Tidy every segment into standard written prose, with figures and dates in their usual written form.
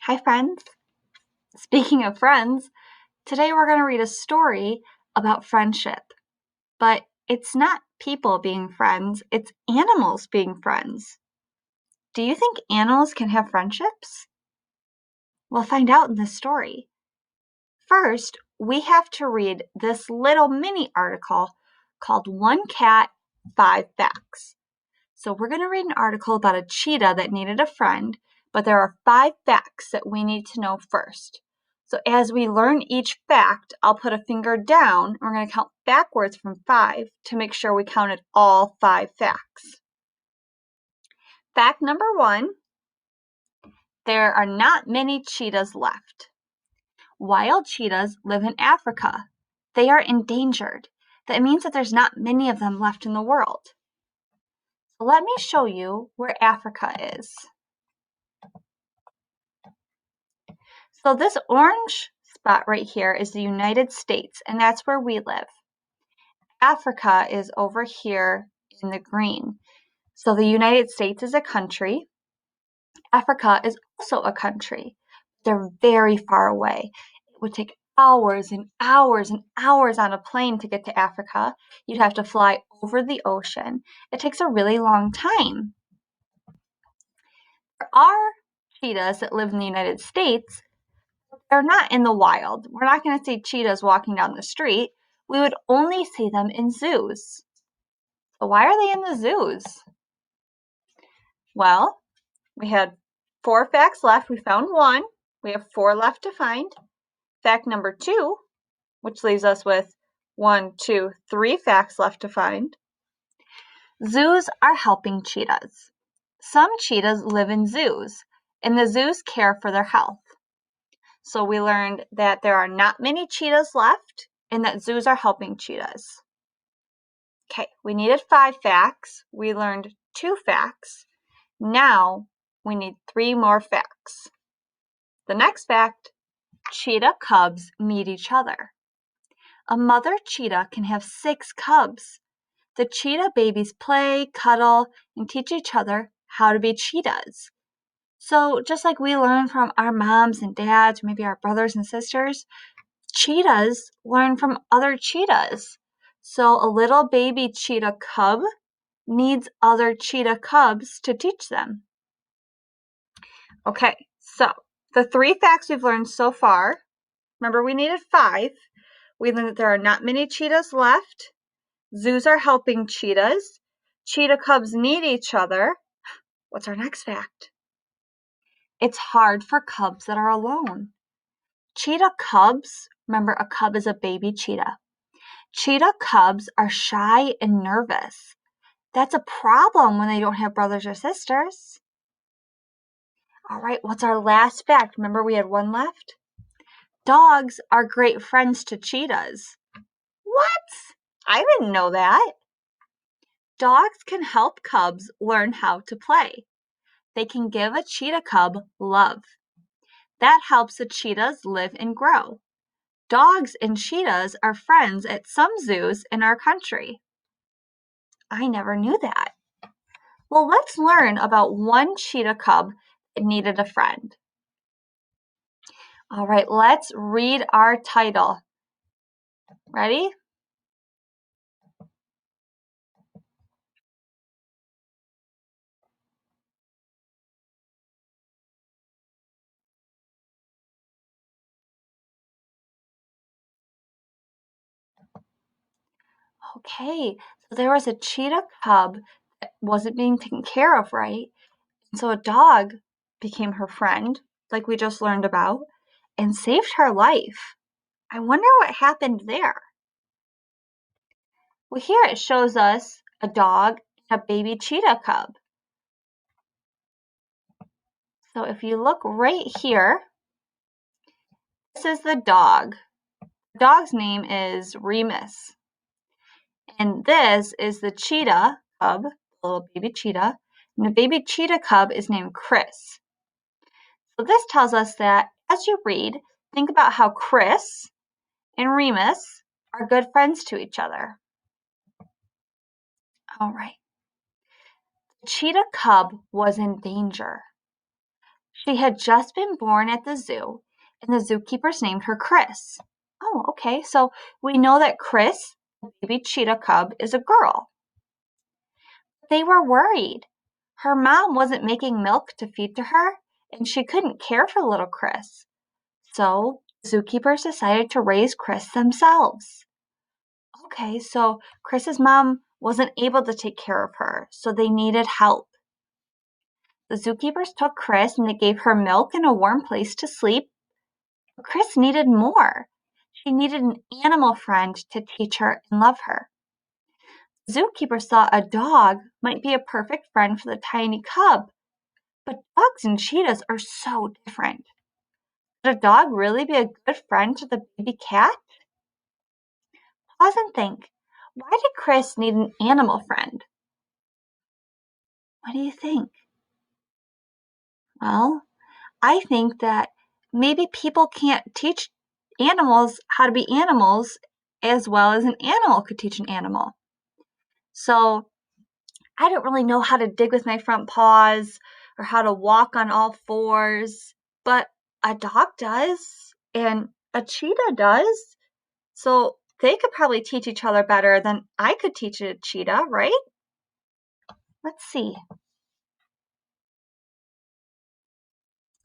Hi, friends. Speaking of friends, today we're going to read a story about friendship. But it's not people being friends, it's animals being friends. Do you think animals can have friendships? We'll find out in this story. First, we have to read this little mini article called One Cat, Five Facts. So we're going to read an article about a cheetah that needed a friend, but there are 5 facts that we need to know first. So as we learn each fact, I'll put a finger down. We're going to count backwards from 5 to make sure we counted all 5 facts. Fact number 1, there are not many cheetahs left. Wild cheetahs live in Africa. They are endangered. That means that there's not many of them left in the world. So let me show you where Africa is. So this orange spot right here is the United States, and that's where we live. Africa is over here in the green. So the United States is a country. Africa is also a country. They're very far away. It would take hours and hours and hours on a plane to get to Africa. You'd have to fly over the ocean. It takes a really long time. There are cheetahs that live in the United States. They're not in the wild. We're not going to see cheetahs walking down the street. We would only see them in zoos. So why are they in the zoos? Well, we had 4 facts left. We found 1. We have 4 left to find. Fact number 2, which leaves us with 1, 2, 3 facts left to find. Zoos are helping cheetahs. Some cheetahs live in zoos, and the zoos care for their health. So we learned that there are not many cheetahs left and that zoos are helping cheetahs. Okay, we needed 5 facts. We learned 2 facts. Now we need 3 more facts. The next fact, cheetah cubs need each other. A mother cheetah can have 6 cubs. The cheetah babies play, cuddle, and teach each other how to be cheetahs. So just like we learn from our moms and dads, maybe our brothers and sisters, cheetahs learn from other cheetahs. So a little baby cheetah cub needs other cheetah cubs to teach them. Okay, so the 3 facts we've learned so far, remember we needed 5. We learned that there are not many cheetahs left. Zoos are helping cheetahs. Cheetah cubs need each other. What's our next fact? It's hard for cubs that are alone. Cheetah cubs, remember a cub is a baby cheetah. Cheetah cubs are shy and nervous. That's a problem when they don't have brothers or sisters. All right, what's our last fact? Remember we had 1 left? Dogs are great friends to cheetahs. What? I didn't know that. Dogs can help cubs learn how to play. They can give a cheetah cub love. That helps the cheetahs live and grow. Dogs and cheetahs are friends at some zoos in our country. I never knew that. Well, let's learn about one cheetah cub that needed a friend. All right, let's read our title. Ready? Okay, so there was a cheetah cub that wasn't being taken care of right. And so a dog became her friend, like we just learned about, and saved her life. I wonder what happened there. Well, here it shows us a dog and a baby cheetah cub. So if you look right here, this is the dog. The dog's name is Remus. And this is the cheetah cub, the little baby cheetah. And the baby cheetah cub is named Chris. So this tells us that as you read, think about how Chris and Remus are good friends to each other. All right. The cheetah cub was in danger. She had just been born at the zoo, and the zookeepers named her Chris. Oh, okay, so we know that Chris, the baby cheetah cub, is a girl. They were worried. Her mom wasn't making milk to feed to her, and she couldn't care for little Chris. So, zookeepers decided to raise Chris themselves. Okay, so Chris's mom wasn't able to take care of her, so they needed help. The zookeepers took Chris and they gave her milk and a warm place to sleep. But Chris needed more. She needed an animal friend to teach her and love her. Zookeepers thought a dog might be a perfect friend for the tiny cub, but dogs and cheetahs are so different. Could a dog really be a good friend to the baby cat? Pause and think. Why did Chris need an animal friend? What do you think? Well, I think that maybe people can't teach animals how to be animals as well as an animal could teach an animal. So I don't really know how to dig with my front paws or how to walk on all fours, but a dog does and a cheetah does. So they could probably teach each other better than I could teach a cheetah, right? Let's see.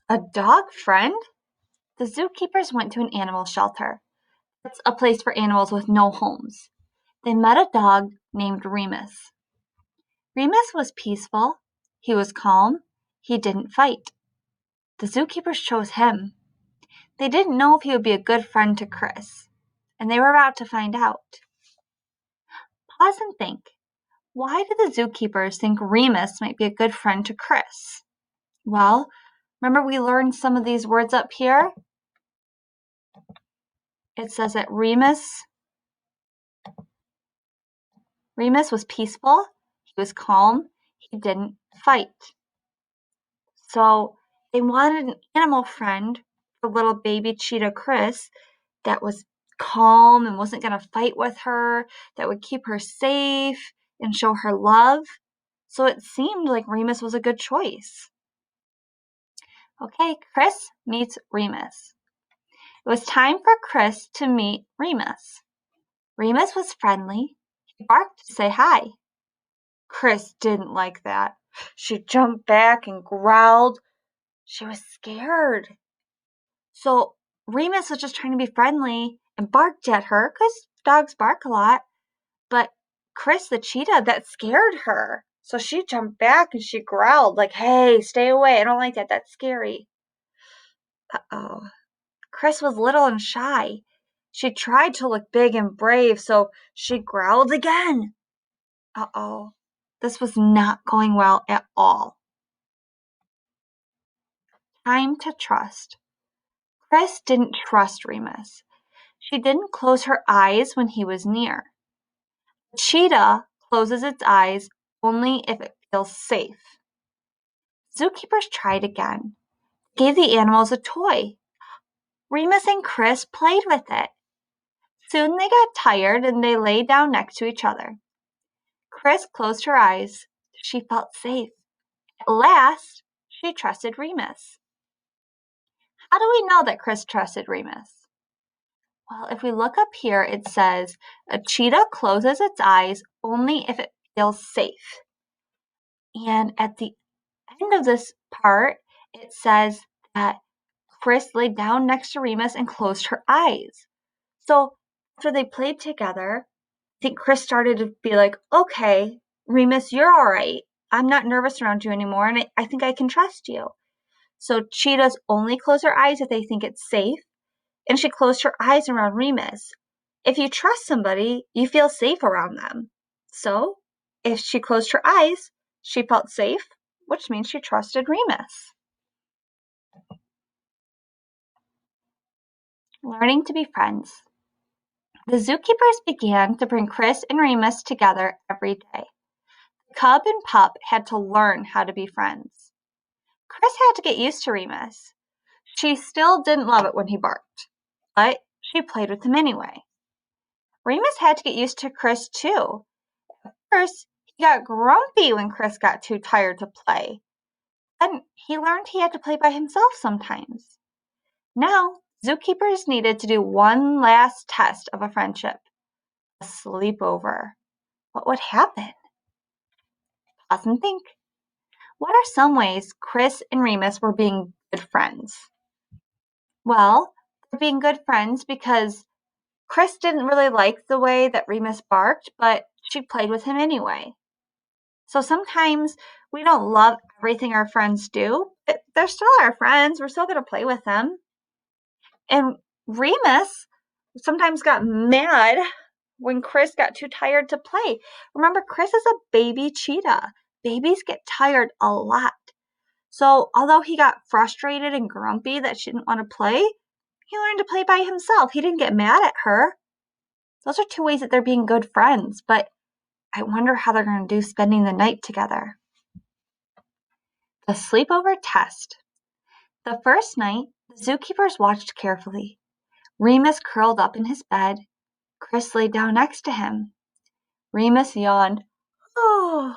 A dog friend? The zookeepers went to an animal shelter. It's a place for animals with no homes. They met a dog named Remus. Remus was peaceful. He was calm. He didn't fight. The zookeepers chose him. They didn't know if he would be a good friend to Chris, and they were about to find out. Pause and think. Why did the zookeepers think Remus might be a good friend to Chris? Well, remember we learned some of these words up here? It says that Remus was peaceful, he was calm, he didn't fight. So they wanted an animal friend for little baby cheetah Chris that was calm and wasn't going to fight with her, that would keep her safe and show her love. So it seemed like Remus was a good choice. Okay, Chris meets Remus. It was time for Chris to meet Remus. Remus was friendly. He barked to say hi. Chris didn't like that. She jumped back and growled. She was scared. So Remus was just trying to be friendly and barked at her because dogs bark a lot. But Chris, the cheetah, that scared her. So she jumped back and she growled like, hey, stay away. I don't like that. That's scary. Uh-oh. Chris was little and shy. She tried to look big and brave, so she growled again. Uh-oh. This was not going well at all. Time to trust. Chris didn't trust Remus. She didn't close her eyes when he was near. Cheetah closes its eyes only if it feels safe. Zookeepers tried again. Gave the animals a toy. Remus and Chris played with it. Soon they got tired and they lay down next to each other. Chris closed her eyes. She felt safe. At last, she trusted Remus. How do we know that Chris trusted Remus? Well, if we look up here, it says a cheetah closes its eyes only if it feels safe. And at the end of this part, it says that Chris laid down next to Remus and closed her eyes. So after they played together, I think Chris started to be like, okay, Remus, you're all right. I'm not nervous around you anymore, and I think I can trust you. So cheetahs only close their eyes if they think it's safe, and she closed her eyes around Remus. If you trust somebody, you feel safe around them. So if she closed her eyes, she felt safe, which means she trusted Remus. Learning to be friends. The zookeepers began to bring Chris and Remus together every day. Cub and Pup had to learn how to be friends. Chris had to get used to Remus. She still didn't love it when he barked, but she played with him anyway. Remus had to get used to Chris too. First, he got grumpy when Chris got too tired to play. And he learned he had to play by himself sometimes. Now, zookeepers needed to do one last test of a friendship, a sleepover. What would happen? Pause and think. What are some ways Chris and Remus were being good friends? Well, they're being good friends because Chris didn't really like the way that Remus barked, but she played with him anyway. So sometimes we don't love everything our friends do, but they're still our friends. We're still going to play with them. And Remus sometimes got mad when Chris got too tired to play. Remember, Chris is a baby cheetah. Babies get tired a lot. So although he got frustrated and grumpy that she didn't want to play, he learned to play by himself. He didn't get mad at her. Those are two ways that they're being good friends, but I wonder how they're going to do spending the night together. The sleepover test. The first night, the zookeepers watched carefully. Remus curled up in his bed. Chris lay down next to him. Remus yawned. Oh.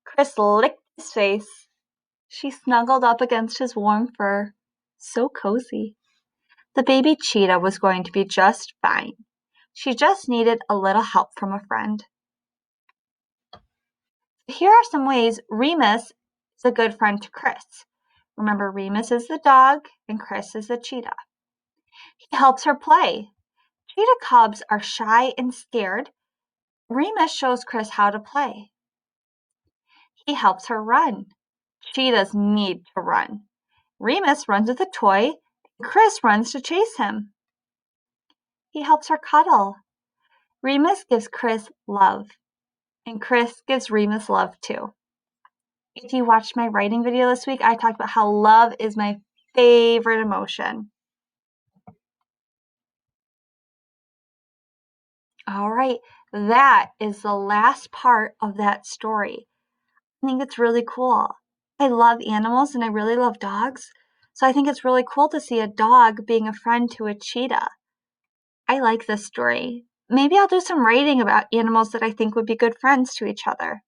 Chris licked his face. She snuggled up against his warm fur. So cozy. The baby cheetah was going to be just fine. She just needed a little help from a friend. Here are some ways Remus is a good friend to Chris. Remember, Remus is the dog and Chris is the cheetah. He helps her play. Cheetah cubs are shy and scared. Remus shows Chris how to play. He helps her run. Cheetahs need to run. Remus runs with a toy, and Chris runs to chase him. He helps her cuddle. Remus gives Chris love, and Chris gives Remus love too. If you watched my writing video this week, I talked about how love is my favorite emotion. All right, that is the last part of that story. I think it's really cool. I love animals and I really love dogs. So I think it's really cool to see a dog being a friend to a cheetah. I like this story. Maybe I'll do some writing about animals that I think would be good friends to each other.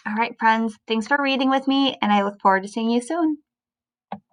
All right, friends, thanks for reading with me, and I look forward to seeing you soon.